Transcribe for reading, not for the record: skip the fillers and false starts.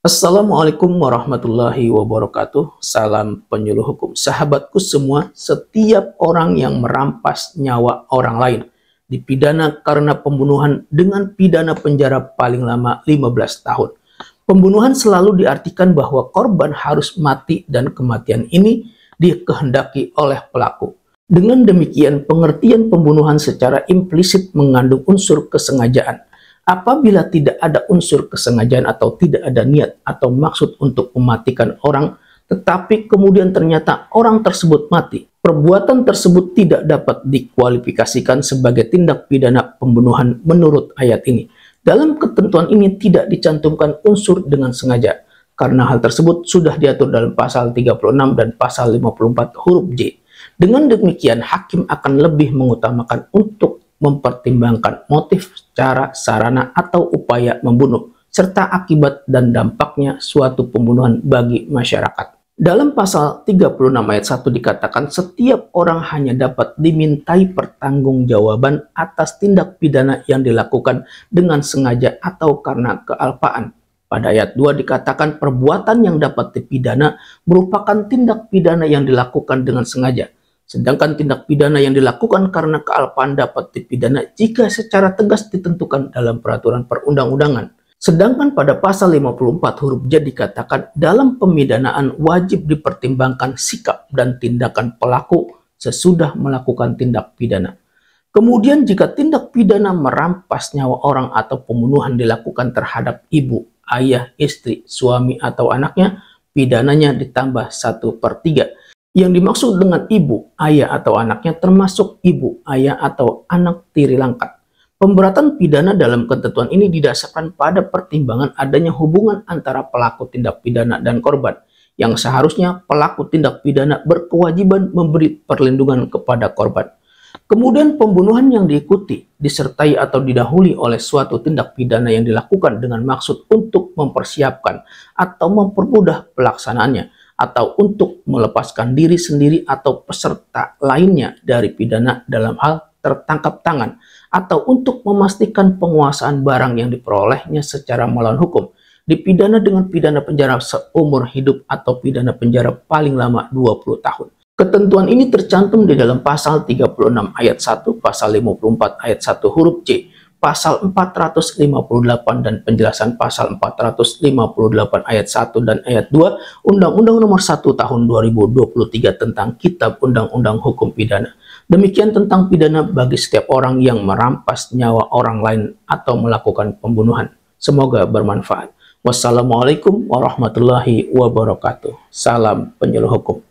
Assalamualaikum warahmatullahi wabarakatuh. Salam penyuluh hukum. Sahabatku semua, setiap orang yang merampas nyawa orang lain dipidana karena pembunuhan dengan pidana penjara paling lama 15 tahun. Pembunuhan selalu diartikan bahwa korban harus mati dan kematian ini dikehendaki oleh pelaku. Dengan demikian, pengertian pembunuhan secara implisit mengandung unsur kesengajaan. Apabila tidak ada unsur kesengajaan atau tidak ada niat atau maksud untuk mematikan orang, tetapi kemudian ternyata orang tersebut mati, perbuatan tersebut tidak dapat dikualifikasikan sebagai tindak pidana pembunuhan menurut ayat ini. Dalam ketentuan ini tidak dicantumkan unsur dengan sengaja, karena hal tersebut sudah diatur dalam pasal 36 dan pasal 54 huruf J. Dengan demikian, hakim akan lebih mengutamakan untuk mempertimbangkan motif, cara, sarana, atau upaya membunuh, serta akibat dan dampaknya suatu pembunuhan bagi masyarakat. Dalam pasal 36 ayat 1 dikatakan setiap orang hanya dapat dimintai pertanggungjawaban atas tindak pidana yang dilakukan dengan sengaja atau karena kealpaan. Pada ayat 2 dikatakan perbuatan yang dapat dipidana merupakan tindak pidana yang dilakukan dengan sengaja. Sedangkan tindak pidana yang dilakukan karena kealpaan dapat dipidana jika secara tegas ditentukan dalam peraturan perundang-undangan. Sedangkan pada pasal 54 huruf J dikatakan dalam pemidanaan wajib dipertimbangkan sikap dan tindakan pelaku sesudah melakukan tindak pidana. Kemudian jika tindak pidana merampas nyawa orang atau pembunuhan dilakukan terhadap ibu, ayah, istri, suami, atau anaknya, pidananya ditambah 1/3. Yang dimaksud dengan ibu, ayah, atau anaknya termasuk ibu, ayah, atau anak tiri langkat. Pemberatan pidana dalam ketentuan ini didasarkan pada pertimbangan adanya hubungan antara pelaku tindak pidana dan korban, yang seharusnya pelaku tindak pidana berkewajiban memberi perlindungan kepada korban. Kemudian pembunuhan yang diikuti, disertai atau didahului oleh suatu tindak pidana yang dilakukan dengan maksud untuk mempersiapkan atau mempermudah pelaksanaannya, atau untuk melepaskan diri sendiri atau peserta lainnya dari pidana dalam hal tertangkap tangan, atau untuk memastikan penguasaan barang yang diperolehnya secara melawan hukum, dipidana dengan pidana penjara seumur hidup atau pidana penjara paling lama 20 tahun. Ketentuan ini tercantum di dalam pasal 36 ayat 1, pasal 54 ayat 1 huruf C, pasal 458 dan penjelasan pasal 458 ayat 1 dan ayat 2 Undang-Undang Nomor 1 Tahun 2023 tentang Kitab Undang-Undang Hukum Pidana. Demikian tentang pidana bagi setiap orang yang merampas nyawa orang lain atau melakukan pembunuhan. Semoga bermanfaat. Wassalamualaikum warahmatullahi wabarakatuh. Salam penyuluh hukum.